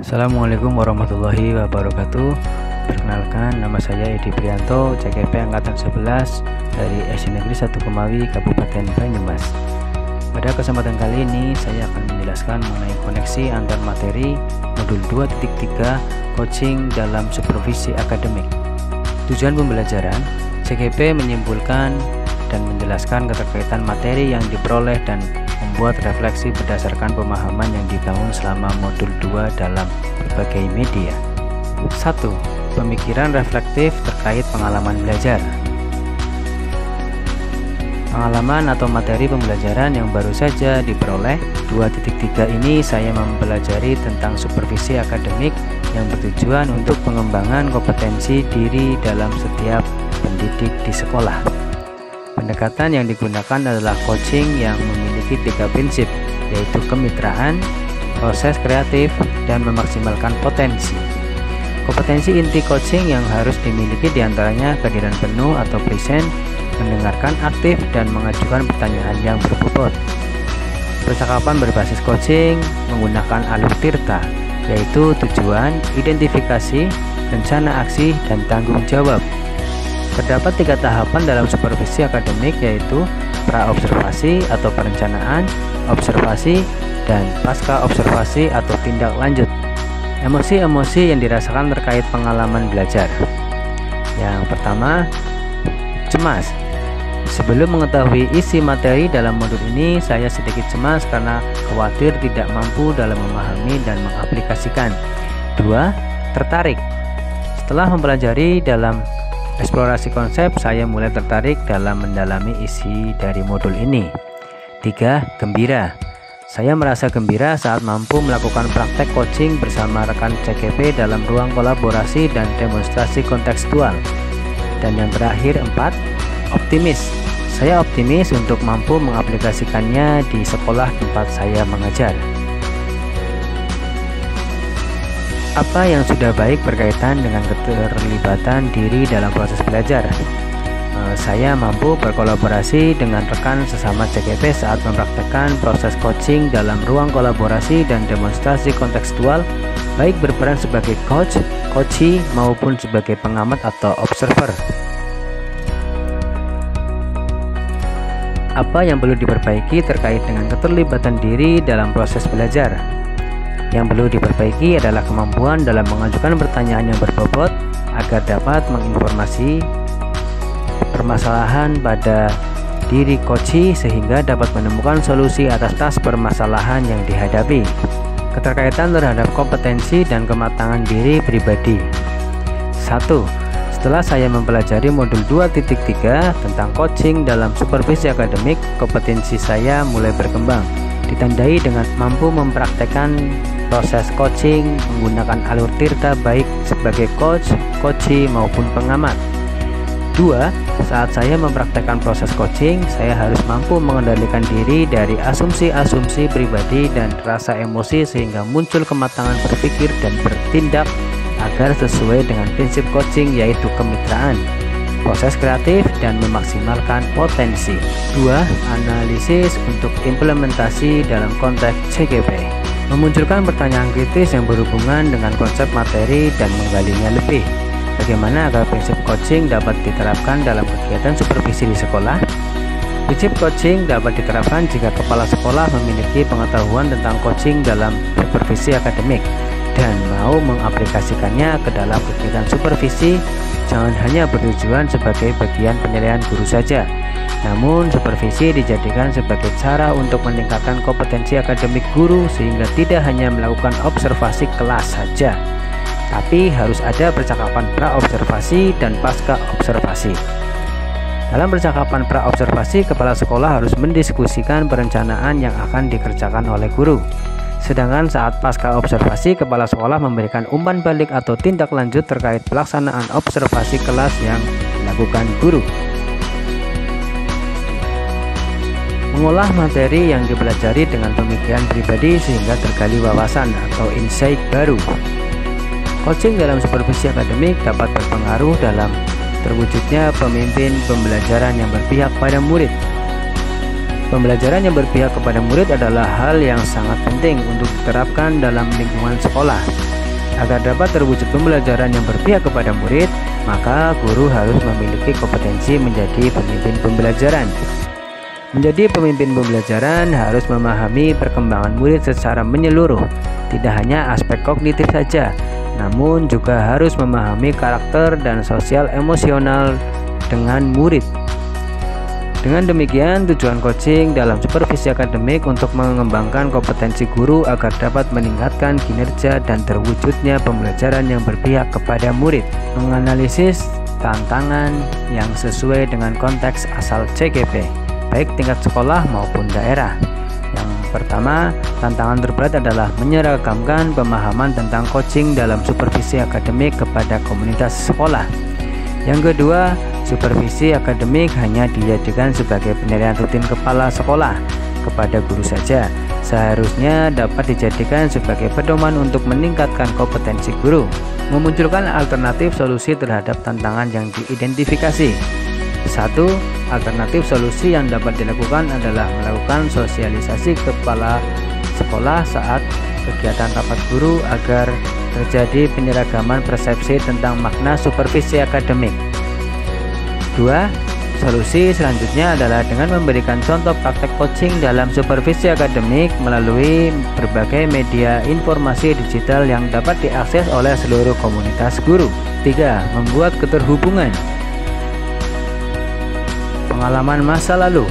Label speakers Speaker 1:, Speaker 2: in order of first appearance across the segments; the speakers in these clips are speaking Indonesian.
Speaker 1: Assalamualaikum warahmatullahi wabarakatuh. Perkenalkan, nama saya Edi Prianto, CGP Angkatan 11 dari SD Negeri 1 Kemawi, Kabupaten Banyumas. Pada kesempatan kali ini saya akan menjelaskan mengenai koneksi antar materi modul 2.3 coaching dalam supervisi akademik. Tujuan pembelajaran, CGP menyimpulkan dan menjelaskan keterkaitan materi yang diperoleh dan membuat refleksi berdasarkan pemahaman yang dibangun selama modul 2 dalam berbagai media. 1. Pemikiran reflektif terkait pengalaman belajar. Pengalaman atau materi pembelajaran yang baru saja diperoleh 2.3 ini saya mempelajari tentang supervisi akademik yang bertujuan untuk pengembangan kompetensi diri dalam setiap pendidik di sekolah. Pendekatan yang digunakan adalah coaching yang memiliki 3 prinsip, yaitu kemitraan, proses kreatif, dan memaksimalkan potensi. Kompetensi inti coaching yang harus dimiliki diantaranya kehadiran penuh atau present, mendengarkan aktif, dan mengajukan pertanyaan yang berbobot. Percakapan berbasis coaching menggunakan alur tirta, yaitu tujuan, identifikasi, rencana aksi, dan tanggung jawab. Terdapat 3 tahapan dalam supervisi akademik, yaitu pra-observasi atau perencanaan, observasi, dan pasca observasi atau tindak lanjut. Emosi-emosi yang dirasakan terkait pengalaman belajar. Yang pertama, cemas. Sebelum mengetahui isi materi dalam modul ini, saya sedikit cemas karena khawatir tidak mampu dalam memahami dan mengaplikasikan. 2. Tertarik. Setelah mempelajari dalam eksplorasi konsep, saya mulai tertarik dalam mendalami isi dari modul ini. 3. Gembira. Saya merasa gembira saat mampu melakukan praktek coaching bersama rekan CGP dalam ruang kolaborasi dan demonstrasi kontekstual. Dan yang terakhir, 4. Optimis. Saya optimis untuk mampu mengaplikasikannya di sekolah tempat saya mengajar. Apa yang sudah baik berkaitan dengan keterlibatan diri dalam proses belajar? Saya mampu berkolaborasi dengan rekan sesama CGP saat mempraktekkan proses coaching dalam ruang kolaborasi dan demonstrasi kontekstual, baik berperan sebagai coach, coachee, maupun sebagai pengamat atau observer. Apa yang perlu diperbaiki terkait dengan keterlibatan diri dalam proses belajar? Yang perlu diperbaiki adalah kemampuan dalam mengajukan pertanyaan yang berbobot agar dapat menginformasi permasalahan pada diri coachee sehingga dapat menemukan solusi atas tas permasalahan yang dihadapi. Keterkaitan terhadap kompetensi dan kematangan diri pribadi. 1. Setelah saya mempelajari modul 2.3 tentang coaching dalam supervisi akademik, kompetensi saya mulai berkembang, ditandai dengan mampu mempraktekkan proses coaching menggunakan alur tirta baik sebagai coach, coachee, maupun pengamat. 2. Saat saya mempraktekkan proses coaching, saya harus mampu mengendalikan diri dari asumsi-asumsi pribadi dan rasa emosi sehingga muncul kematangan berpikir dan bertindak agar sesuai dengan prinsip coaching, yaitu kemitraan, proses kreatif, dan memaksimalkan potensi. 2. Analisis untuk implementasi dalam konteks CGP, memunculkan pertanyaan kritis yang berhubungan dengan konsep materi dan menggalinya lebih. Bagaimana agar prinsip coaching dapat diterapkan dalam kegiatan supervisi di sekolah? Prinsip coaching dapat diterapkan jika kepala sekolah memiliki pengetahuan tentang coaching dalam supervisi akademik dan mau mengaplikasikannya ke dalam kegiatan supervisi. Jangan hanya bertujuan sebagai bagian penilaian guru saja, namun supervisi dijadikan sebagai cara untuk meningkatkan kompetensi akademik guru sehingga tidak hanya melakukan observasi kelas saja, tapi harus ada percakapan pra-observasi dan pasca observasi. Dalam percakapan pra-observasi, kepala sekolah harus mendiskusikan perencanaan yang akan dikerjakan oleh guru. Sedangkan saat pasca observasi, kepala sekolah memberikan umpan balik atau tindak lanjut terkait pelaksanaan observasi kelas yang dilakukan guru. Mengolah materi yang dipelajari dengan pemikiran pribadi sehingga tergali wawasan atau insight baru. Coaching dalam supervisi akademik dapat berpengaruh dalam terwujudnya pemimpin pembelajaran yang berpihak pada murid. Pembelajaran yang berpihak kepada murid adalah hal yang sangat penting untuk diterapkan dalam lingkungan sekolah. Agar dapat terwujud pembelajaran yang berpihak kepada murid, maka guru harus memiliki kompetensi menjadi pemimpin pembelajaran. Menjadi pemimpin pembelajaran harus memahami perkembangan murid secara menyeluruh, tidak hanya aspek kognitif saja, namun juga harus memahami karakter dan sosial emosional dengan murid. Dengan demikian, tujuan coaching dalam supervisi akademik untuk mengembangkan kompetensi guru agar dapat meningkatkan kinerja dan terwujudnya pembelajaran yang berpihak kepada murid. Menganalisis tantangan yang sesuai dengan konteks asal CGP, baik tingkat sekolah maupun daerah. Yang pertama, tantangan terberat adalah menyeragamkan pemahaman tentang coaching dalam supervisi akademik kepada komunitas sekolah. Yang kedua, supervisi akademik hanya dijadikan sebagai penilaian rutin kepala sekolah kepada guru saja. Seharusnya dapat dijadikan sebagai pedoman untuk meningkatkan kompetensi guru. Memunculkan alternatif solusi terhadap tantangan yang diidentifikasi. 1. Alternatif solusi yang dapat dilakukan adalah melakukan sosialisasi kepala sekolah saat kegiatan rapat guru agar terjadi penyeragaman persepsi tentang makna supervisi akademik. 2. Solusi selanjutnya adalah dengan memberikan contoh praktek coaching dalam supervisi akademik melalui berbagai media informasi digital yang dapat diakses oleh seluruh komunitas guru. 3. Membuat keterhubungan. Pengalaman masa lalu.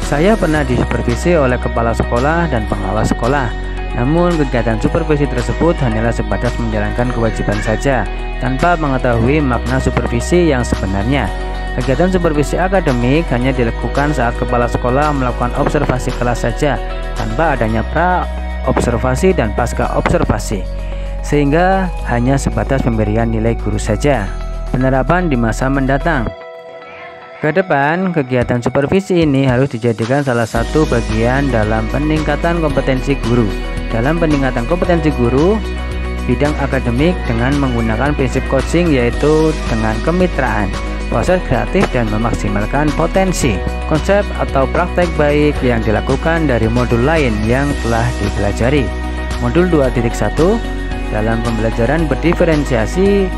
Speaker 1: Saya pernah disupervisi oleh kepala sekolah dan pengawas sekolah. Namun kegiatan supervisi tersebut hanyalah sebatas menjalankan kewajiban saja, tanpa mengetahui makna supervisi yang sebenarnya. Kegiatan supervisi akademik hanya dilakukan saat kepala sekolah melakukan observasi kelas saja, tanpa adanya pra-observasi dan pasca-observasi, sehingga hanya sebatas pemberian nilai guru saja. Penerapan di masa mendatang. Ke depan, kegiatan supervisi ini harus dijadikan salah satu bagian dalam peningkatan kompetensi guru. Dalam peningkatan kompetensi guru, bidang akademik dengan menggunakan prinsip coaching yaitu dengan kemitraan, proses kreatif dan memaksimalkan potensi. Konsep atau praktek baik yang dilakukan dari modul lain yang telah dipelajari. Modul 2.1, dalam pembelajaran berdiferensiasi,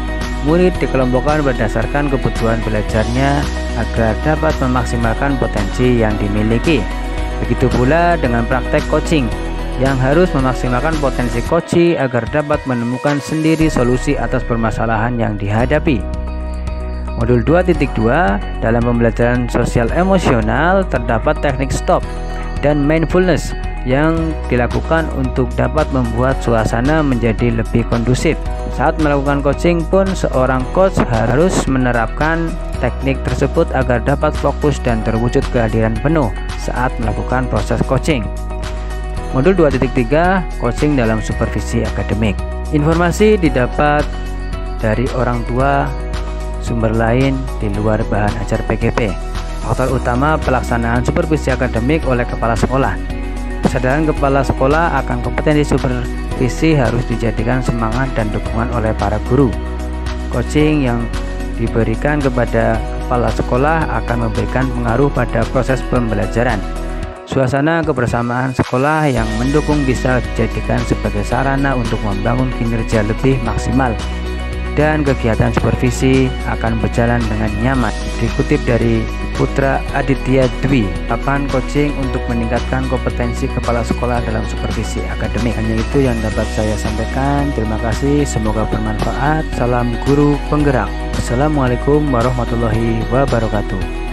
Speaker 1: murid dikelompokkan berdasarkan kebutuhan belajarnya agar dapat memaksimalkan potensi yang dimiliki. Begitu pula dengan praktek coaching yang harus memaksimalkan potensi coach agar dapat menemukan sendiri solusi atas permasalahan yang dihadapi. Modul 2.2, dalam pembelajaran sosial emosional terdapat teknik stop dan mindfulness yang dilakukan untuk dapat membuat suasana menjadi lebih kondusif. Saat melakukan coaching pun seorang coach harus menerapkan teknik tersebut agar dapat fokus dan terwujud kehadiran penuh saat melakukan proses coaching. Modul 2.3, coaching dalam supervisi akademik. Informasi didapat dari orang tua, sumber lain di luar bahan ajar PGP. Faktor utama pelaksanaan supervisi akademik oleh kepala sekolah. Kesadaran kepala sekolah akan kompetensi supervisi harus dijadikan semangat dan dukungan oleh para guru. Coaching yang diberikan kepada kepala sekolah akan memberikan pengaruh pada proses pembelajaran. Suasana kebersamaan sekolah yang mendukung bisa dijadikan sebagai sarana untuk membangun kinerja lebih maksimal, dan kegiatan supervisi akan berjalan dengan nyaman. Dikutip dari Putra Aditya Dwi, papan coaching untuk meningkatkan kompetensi kepala sekolah dalam supervisi akademik. Hanya itu yang dapat saya sampaikan. Terima kasih, semoga bermanfaat. Salam guru penggerak. Assalamualaikum warahmatullahi wabarakatuh.